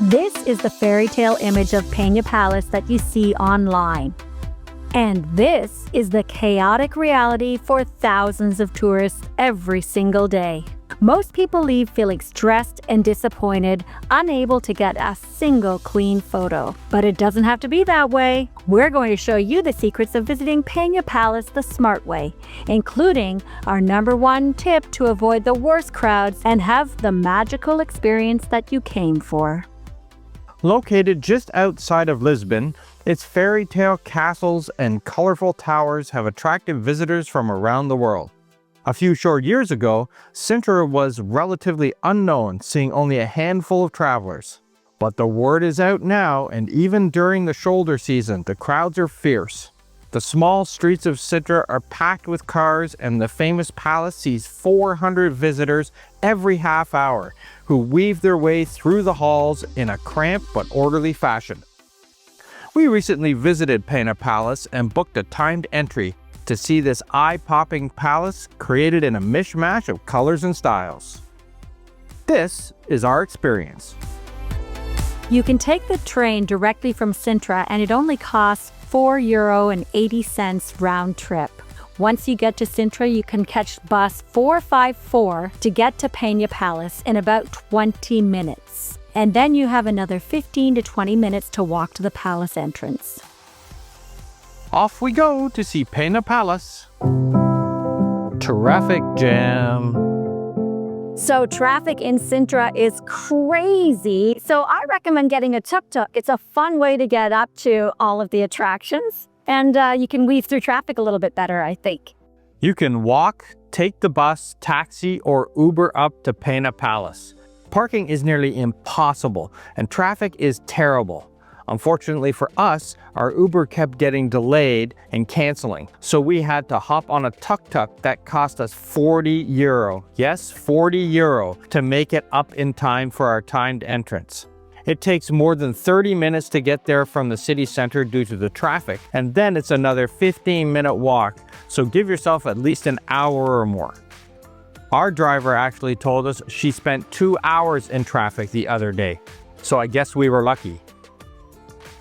This is the fairy tale image of Pena Palace that you see online. And this is the chaotic reality for thousands of tourists every single day. Most people leave feeling stressed and disappointed, unable to get a single clean photo. But it doesn't have to be that way. We're going to show you the secrets of visiting Pena Palace the smart way, including our #1 tip to avoid the worst crowds and have the magical experience that you came for. Located just outside of Lisbon, its fairy tale castles and colorful towers have attracted visitors from around the world. A few short years ago, Sintra was relatively unknown, seeing only a handful of travelers. But the word is out now, and even during the shoulder season, the crowds are fierce. The small streets of Sintra are packed with cars, and the famous palace sees 400 visitors every half hour who weave their way through the halls in a cramped but orderly fashion. We recently visited Pena Palace and booked a timed entry to see this eye-popping palace created in a mishmash of colors and styles. This is our experience. You can take the train directly from Sintra and it only costs €4.80 round trip. Once you get to Sintra, you can catch bus 454 to get to Pena Palace in about 20 minutes. And then you have another 15 to 20 minutes to walk to the palace entrance. Off we go to see Pena Palace. Traffic jam. So traffic in Sintra is crazy. So I recommend getting a tuk-tuk. It's a fun way to get up to all of the attractions. And you can weave through traffic a little bit better, I think. You can walk, take the bus, taxi, or Uber up to Pena Palace. Parking is nearly impossible, and traffic is terrible. Unfortunately for us, our Uber kept getting delayed and canceling, so we had to hop on a tuk-tuk that cost us €40. Yes, €40 to make it up in time for our timed entrance. It takes more than 30 minutes to get there from the city center due to the traffic, and then it's another 15-minute walk, so give yourself at least an hour or more. Our driver actually told us she spent 2 hours in traffic the other day, so I guess we were lucky.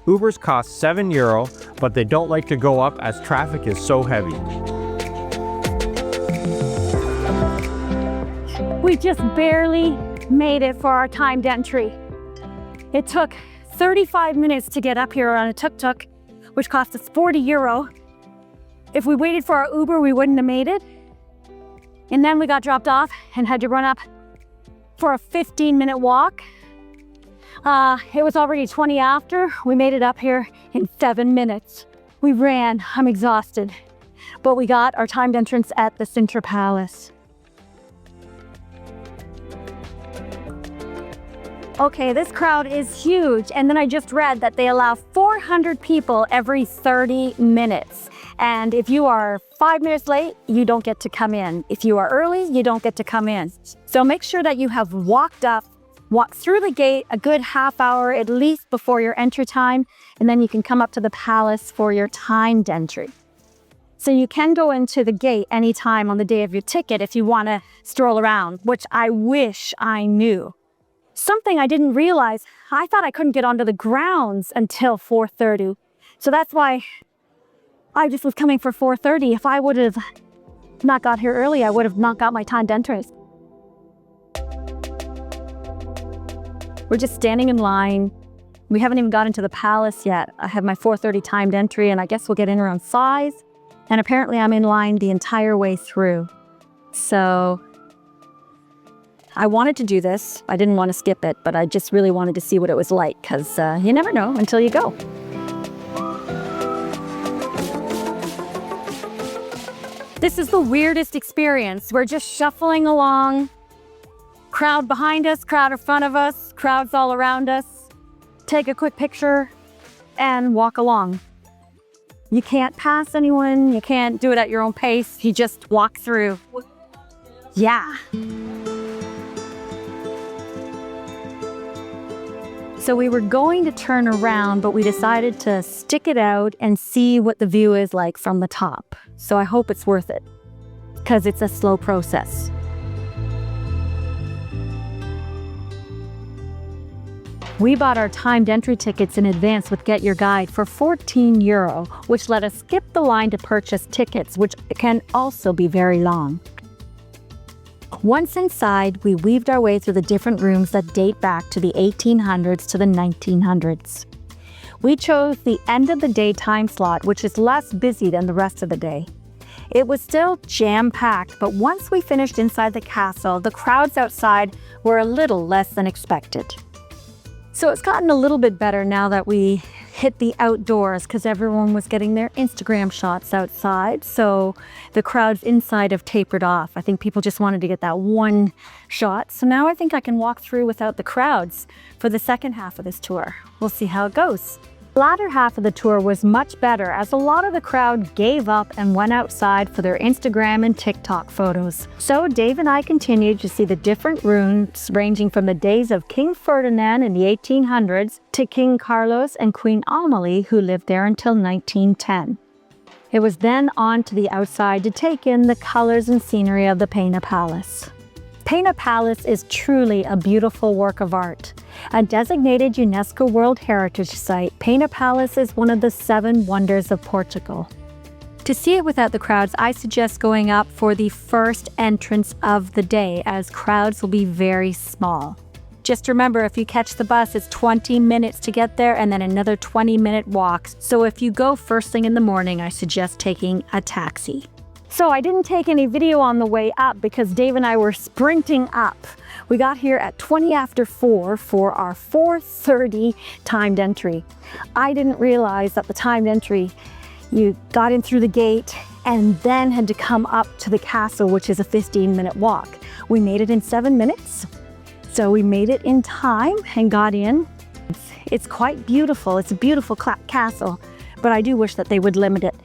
Ubers cost €7, but they don't like to go up as traffic is so heavy. We just barely made it for our timed entry. It took 35 minutes to get up here on a tuk-tuk, which cost us €40. If we waited for our Uber, we wouldn't have made it. And then we got dropped off and had to run up for a 15-minute walk. It was already 20 after. We made it up here in 7 minutes. We ran. I'm exhausted. But we got our timed entrance at the Sintra Palace. Okay, this crowd is huge. And then I just read that they allow 400 people every 30 minutes. And if you are 5 minutes late, you don't get to come in. If you are early, you don't get to come in. So make sure that you have walked through the gate a good half hour at least before your entry time, and then you can come up to the palace for your timed entry. So you can go into the gate anytime on the day of your ticket if you want to stroll around, which I wish I knew. Something I didn't realize, I thought I couldn't get onto the grounds until 4:30. So that's why I just was coming for 4:30. If I would have not got here early, I would have not got my timed entrance. We're just standing in line. We haven't even got into the palace yet. I have my 4:30 timed entry, and I guess we'll get in around 5. And apparently I'm in line the entire way through. So I wanted to do this. I didn't want to skip it, but I just really wanted to see what it was like, because you never know until you go. This is the weirdest experience. We're just shuffling along. Crowd behind us, crowd in front of us, crowds all around us. Take a quick picture and walk along. You can't pass anyone. You can't do it at your own pace. You just walk through. Yeah. So we were going to turn around, but we decided to stick it out and see what the view is like from the top. So I hope it's worth it, because it's a slow process. We bought our timed entry tickets in advance with Get Your Guide for €14, which let us skip the line to purchase tickets, which can also be very long. Once inside, we weaved our way through the different rooms that date back to the 1800s to the 1900s. We chose the end of the day time slot, which is less busy than the rest of the day. It was still jam-packed, but once we finished inside the castle, the crowds outside were a little less than expected. So it's gotten a little bit better now that we hit the outdoors because everyone was getting their Instagram shots outside. So the crowds inside have tapered off. I think people just wanted to get that one shot. So now I think I can walk through without the crowds for the second half of this tour. We'll see how it goes. The latter half of the tour was much better as a lot of the crowd gave up and went outside for their Instagram and TikTok photos. So Dave and I continued to see the different rooms ranging from the days of King Ferdinand in the 1800s to King Carlos and Queen Amelie, who lived there until 1910. It was then on to the outside to take in the colors and scenery of the Pena Palace. Pena Palace is truly a beautiful work of art. A designated UNESCO World Heritage Site, Pena Palace is one of the 7 wonders of Portugal. To see it without the crowds, I suggest going up for the first entrance of the day, as crowds will be very small. Just remember, if you catch the bus, it's 20 minutes to get there and then another 20-minute walk. So if you go first thing in the morning, I suggest taking a taxi. So I didn't take any video on the way up because Dave and I were sprinting up. We got here at 20 after 4 for our 4:30 timed entry. I didn't realize that the timed entry, you got in through the gate and then had to come up to the castle, which is a 15-minute walk. We made it in 7 minutes. So we made it in time and got in. It's quite beautiful. It's a beautiful castle, but I do wish that they would limit it.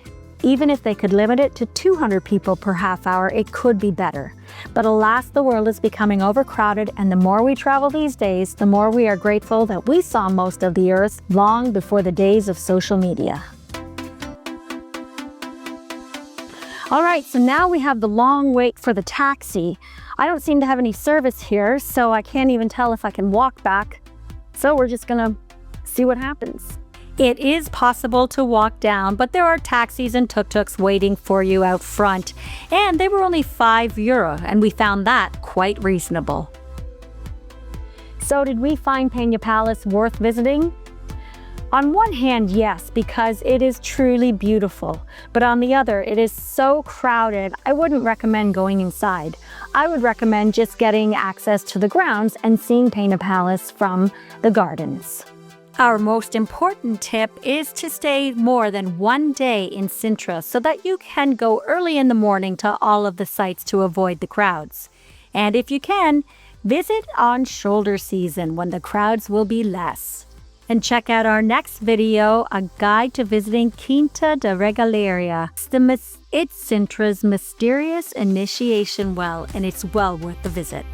Even if they could limit it to 200 people per half hour, it could be better. But alas, the world is becoming overcrowded, and the more we travel these days, the more we are grateful that we saw most of the earth long before the days of social media. All right, so now we have the long wait for the taxi. I don't seem to have any service here, so I can't even tell if I can walk back. So we're just gonna see what happens. It is possible to walk down, but there are taxis and tuk-tuks waiting for you out front, and they were only €5, and we found that quite reasonable. So did we find Pena Palace worth visiting? On one hand, yes, because it is truly beautiful, but on the other, it is so crowded, I wouldn't recommend going inside. I would recommend just getting access to the grounds and seeing Pena Palace from the gardens. Our most important tip is to stay more than one day in Sintra so that you can go early in the morning to all of the sites to avoid the crowds. And if you can, visit on shoulder season when the crowds will be less. And check out our next video, a guide to visiting Quinta da Regaleria. It's Sintra's mysterious initiation well, and it's well worth the visit.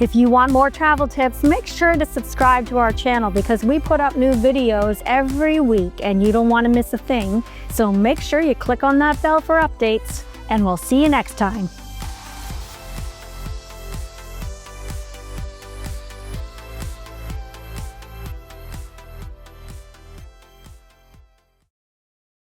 If you want more travel tips, make sure to subscribe to our channel because we put up new videos every week and you don't want to miss a thing. So make sure you click on that bell for updates, and we'll see you next time.